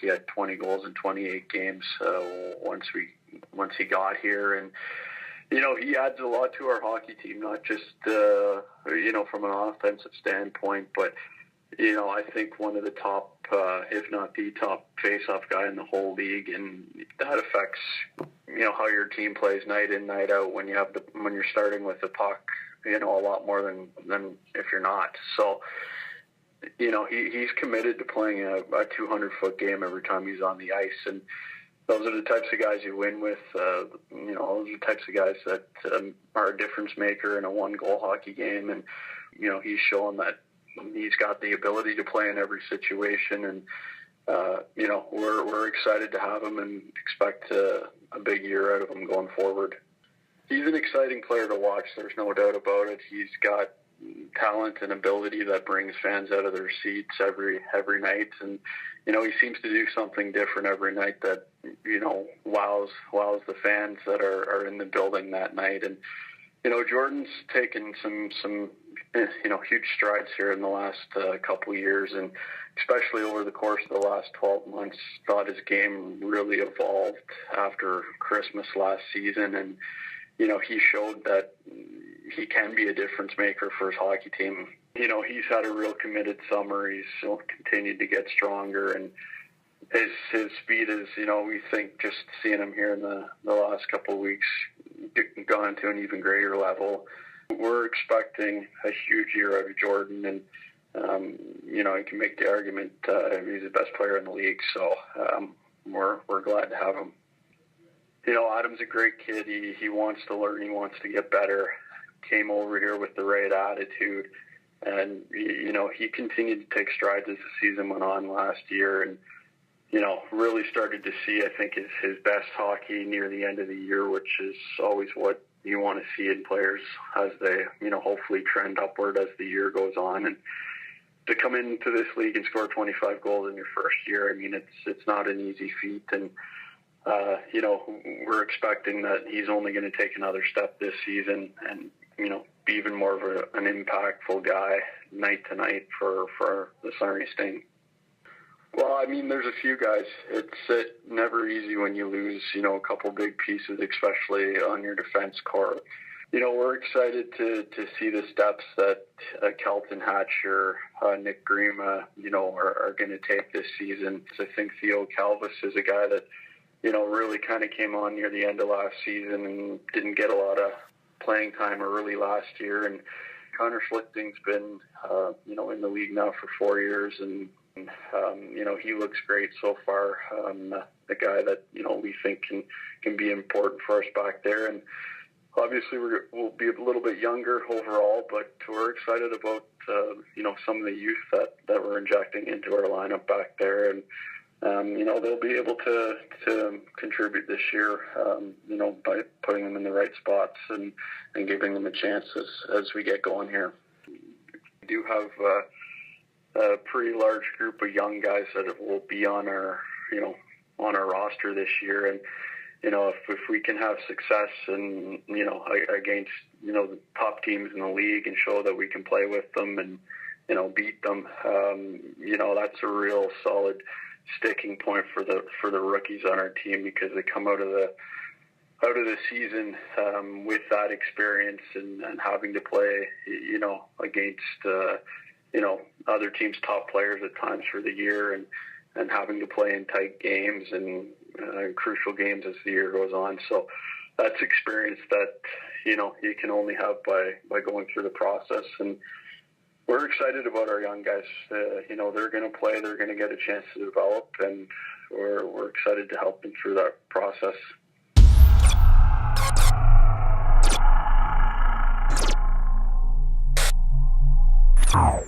he had 20 goals in 28 games once he got here. And he adds a lot to our hockey team, not just from an offensive standpoint, but I think one of the top, if not the top, face-off guy in the whole league, and that affects how your team plays night in, night out when you're starting with the puck, a lot more than if you're not. So, he's committed to playing a 200-foot game every time he's on the ice, and those are the types of guys you win with. Those are the types of guys that are a difference maker in a one-goal hockey game, and he's shown that he's got the ability to play in every situation, and we're excited to have him and expect a big year out of him going forward. He's an exciting player to watch. There's no doubt about it. He's got talent and ability that brings fans out of their seats every night, and he seems to do something different every night that wows the fans that are in the building that night. And Jordan's taken some huge strides here in the last couple years, and especially over the course of the last 12 months. Thought his game really evolved after Christmas last season, and he showed that he can be a difference maker for his hockey team. He's had a real committed summer. He's continued to get stronger, and his speed is, we think just seeing him here in the last couple of weeks gone to an even greater level. We're expecting a huge year out of Jordan, and you can make the argument he's the best player in the league. So we're glad to have him. Adam's a great kid. He wants to learn. He wants to get better. Came over here with the right attitude, and he continued to take strides as the season went on last year, and really started to see, I think, his best hockey near the end of the year, which is always what you want to see in players as they hopefully trend upward as the year goes on. And to come into this league and score 25 goals in your first year, it's not an easy feat, and we're expecting that he's only going to take another step this season and be even more of an impactful guy night to night for the Sarnia Sting. Well, there's a few guys. It's never easy when you lose, a couple big pieces, especially on your defense core. We're excited to see the steps that Kelton Hatcher, Nick Grima, are going to take this season. I think Theo Calvis is a guy that, really kind of came on near the end of last season and didn't get a lot of playing time early last year. And Connor Schlichting's been, in the league now for 4 years, and he looks great so far. The guy that we think can be important for us back there, and obviously we'll be a little bit younger overall, but we're excited about some of the youth that we're injecting into our lineup back there, and they'll be able to contribute this year, by putting them in the right spots and giving them a chance as we get going here. We do have a pretty large group of young guys that will be on our roster this year, and if we can have success and against the top teams in the league and show that we can play with them and beat them, that's a real solid sticking point for the rookies on our team, because they come out of the season with that experience and having to play against other teams' top players at times for the year, and having to play in tight games and crucial games as the year goes on. So that's experience that you can only have by going through the process, and we're excited about our young guys. They're going to play, they're going to get a chance to develop, and we're excited to help them through that process. Ow.